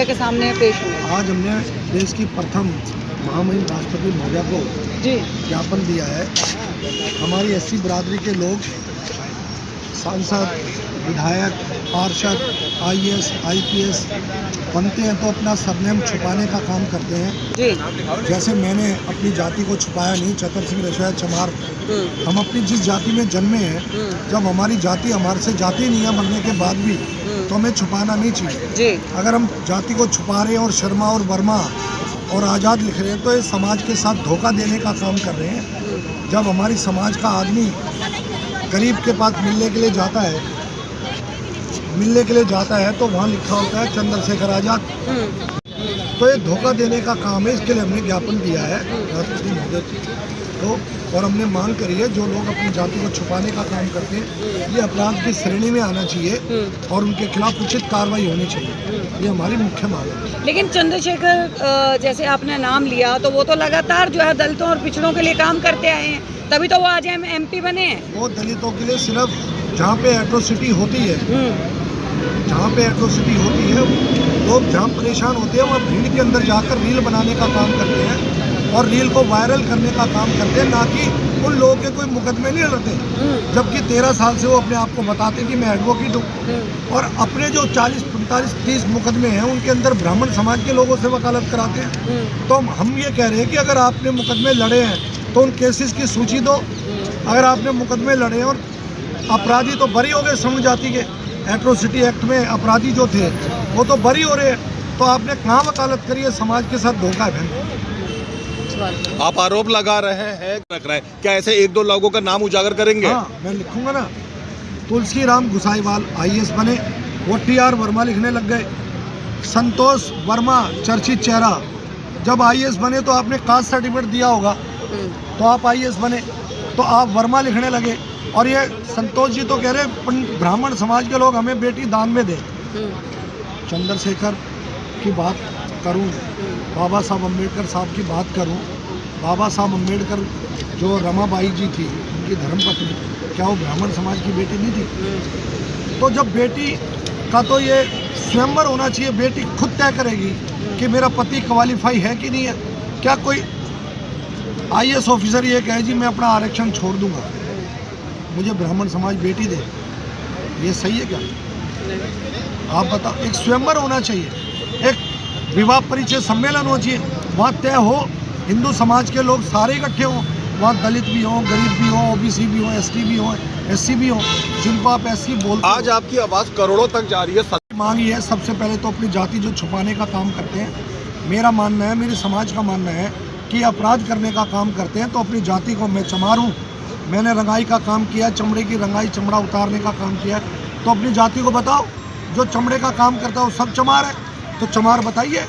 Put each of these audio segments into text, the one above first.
Media के सामने पेश हुए? आज हमने देश की प्रथम महामहिम राष्ट्रपति महोदया को जी ज्ञापन दिया है। हमारी एससी बिरादरी के लोग सांसद, विधायक, पार्षद, आईएएस, आईपीएस बनते हैं तो अपना सरनेम छुपाने का काम करते हैं। जी जैसे मैंने अपनी जाति को छुपाया नहीं, चतर सिंह रसोया चमार। हम अपनी जिस जाति में जन्मे हैं, जब हमारी जाति हमारे से जाती नहीं है मरने के बाद भी, तो हमें छुपाना नहीं चाहिए। जी अगर हम जाति को छुपा रहे हैं और शर्मा और वर्मा और आज़ाद लिख रहे हैं तो ये समाज के साथ धोखा देने का काम कर रहे हैं। जब हमारी समाज का आदमी गरीब के पास मिलने के लिए जाता है तो वहाँ लिखा होता है चंद्रशेखर आज़ाद। तो ये धोखा देने का काम है, इसके लिए हमने ज्ञापन दिया है राष्ट्रपति महोदय को। और हमने मांग करी है जो लोग अपनी जाति को छुपाने का काम करते हैं ये अपराध की श्रेणी में आना चाहिए और उनके खिलाफ उचित कार्रवाई होनी चाहिए। ये हमारी मुख्य मांग है। लेकिन चंद्रशेखर जैसे आपने नाम लिया तो वो तो लगातार जो है दलितों और पिछड़ों के लिए काम करते आए हैं, तभी तो वो आज एमपी बने हैं। वो दलितों के लिए सिर्फ जहाँ पे एट्रोसिटी होती है, लोग जहाँ परेशान होते हैं वहाँ भीड़ के अंदर जाकर रील बनाने का काम करते हैं और रील को वायरल करने का काम करते हैं, ना कि उन लोगों के कोई मुकदमे नहीं लड़ते। जबकि 13 साल से वो अपने आप को बताते हैं कि मैं एडवोकेट हूँ और अपने जो 40, 45, 30 मुकदमे हैं उनके अंदर ब्राह्मण समाज के लोगों से वकालत कराते हैं। तो हम ये कह रहे हैं कि अगर आपने मुकदमे लड़े हैं तो उन केसेस की सूची दो। अगर आपने मुकदमे लड़े हैं और अपराधी तो बरी हो गए, सम जाति के एट्रोसिटी एक्ट में अपराधी जो थे वो तो बरी हो रहे हैं, तो आपने कहाँ वकालत करी है? समाज के साथ धोखा है। आप आरोप लगा रहे हैं, क्या ऐसे 1-2 लोगों का नाम उजागर करेंगे? हाँ, मैं लिखूंगा ना। तुलसी राम गुसाईवाल आईएएस बने, वो टीआर वर्मा लिखने लग गए। संतोष वर्मा चर्चित चेहरा, जब आईएएस बने तो आपने कास्ट सर्टिफिकेट दिया होगा तो आप आईएएस बने, तो आप वर्मा लिखने लगे। और ये संतोष जी तो कह रहे ब्राह्मण समाज के लोग हमें बेटी दान में दें। चंद्रशेखर की बात करूं, बाबा साहब अम्बेडकर साहब की बात करूं, बाबा साहब अम्बेडकर जो रमाबाई जी थी उनकी धर्मपत्नी, क्या वो ब्राह्मण समाज की बेटी नहीं थी? तो जब बेटी का तो ये स्वयंवर होना चाहिए, बेटी खुद तय करेगी कि मेरा पति क्वालिफाई है कि नहीं है। क्या कोई आईएएस ऑफिसर ये कहे जी मैं अपना आरक्षण छोड़ दूंगा, मुझे ब्राह्मण समाज बेटी दे, ये सही है क्या? आप बताओ। एक स्वयंवर होना चाहिए, एक विवाह परिचय सम्मेलन होना चाहिए, वहाँ तय हो, हिंदू समाज के लोग सारे इकट्ठे हों, वहाँ दलित भी हों, गरीब भी हों, ओबीसी भी हों, एसटी भी हों, एससी भी हों, जिनको आप एससी बोलते आज आपकी आवाज़ करोड़ों तक जा रही है। मांगी है सबसे पहले तो अपनी जाति जो छुपाने का काम करते हैं। मेरा मानना है, मेरे समाज का मानना है कि अपराध करने का काम करते हैं तो अपनी जाति को, मैं चमार हूँ, मैंने रंगाई का काम किया, चमड़े की रंगाई, चमड़ा उतारने का काम किया, तो अपनी जाति को बताओ। जो चमड़े का काम करता है वो सब चमार है, तो चमार बताइए।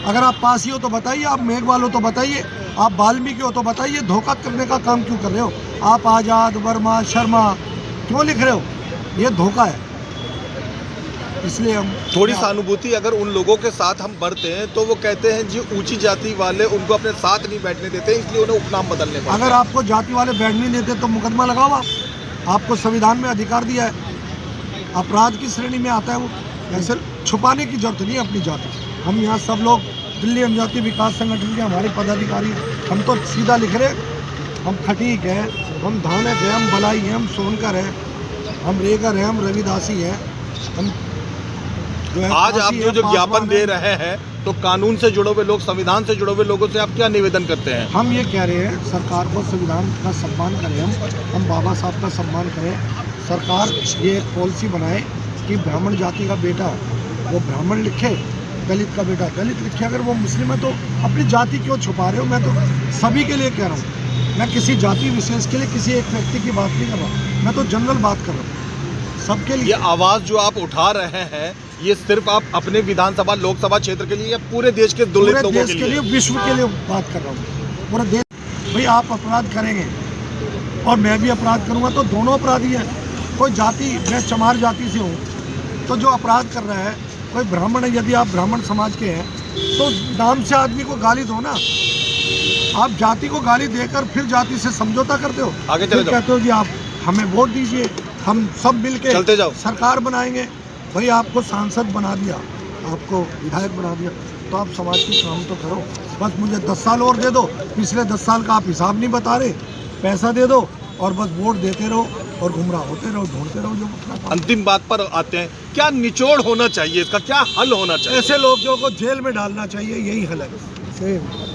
अगर आप पासी हो तो बताइए, आप मेघवाल हो तो बताइए, आप वाल्मीकि हो तो बताइए। धोखा करने का काम क्यों कर रहे हो? आप आज़ाद, वर्मा, शर्मा क्यों लिख रहे हो? ये धोखा है। इसलिए हम थोड़ी सहानुभूति अगर उन लोगों के साथ हम बढ़ते हैं तो वो कहते हैं जी ऊंची जाति वाले उनको अपने साथ नहीं बैठने देते, इसलिए उन्हें उपनाम बदलने पड़ते हैं। अगर आपको जाति वाले बैठने देते तो मुकदमा लगाओ आप। आपको संविधान में अधिकार दिया है, अपराध की श्रेणी में आता है वो। ऐसे छुपाने की जरूरत नहीं है अपनी जाति। हम यहाँ सब लोग दिल्ली जनजाति विकास संगठन के हमारे पदाधिकारी, हम तो सीधा लिख रहे, हम खटीक है, हम धानक है, हम बलाई है, हम सोनकर है, हम रेगर है, हम रविदासी है, हम आज आप जो ज्ञापन दे रहे हैं तो कानून से जुड़े हुए लोग, संविधान से जुड़े हुए लोगों से आप क्या निवेदन करते हैं? हम ये कह रहे हैं सरकार को संविधान का सम्मान करें, हम बाबा साहब का सम्मान करें। सरकार ये एक पॉलिसी बनाए कि ब्राह्मण जाति का बेटा वो ब्राह्मण लिखे, दलित का बेटा दलित लिखे। अगर वो मुस्लिम है तो अपनी जाति क्यों छुपा रहे हो? मैं तो सभी के लिए कह रहा हूँ, मैं किसी जाति विशेष के लिए, किसी एक व्यक्ति की बात नहीं कर रहा, मैं तो जनरल बात कर रहा हूँ, सबके लिए। ये आवाज़ जो आप उठा रहे हैं ये सिर्फ आप अपने विधानसभा लोकसभा क्षेत्र के लिए या पूरे देश के दलित लोगों के लिए? विश्व के लिए बात कर रहा हूँ, पूरे देश। भाई आप अपराध करेंगे और मैं भी अपराध करूँगा तो दोनों अपराधी हैं। कोई जाति, मैं चमार जाति से हूँ, तो जो अपराध कर रहा है कोई ब्राह्मण है, यदि आप ब्राह्मण समाज के हैं तो नाम से आदमी को गाली दो ना। आप जाति को गाली देकर फिर जाति से समझौता करते हो, आगे चले जाओ। कहते हो कि आप हमें वोट दीजिए, हम सब मिलके चलते जाओ, सरकार बनाएंगे। भाई आपको सांसद बना दिया, आपको विधायक बना दिया, तो आप समाज के काम तो करो। बस मुझे 10 साल और दे दो, पिछले 10 साल का आप हिसाब नहीं बता रहे, पैसा दे दो और बस वोट देते रहो और गुमराह होते रहो, ढूंढते रहो जो अपना काम। अंतिम बात पर आते हैं, क्या निचोड़ होना चाहिए, इसका क्या हल होना चाहिए? ऐसे लोगों को जेल में डालना चाहिए, यही हल है। सेम।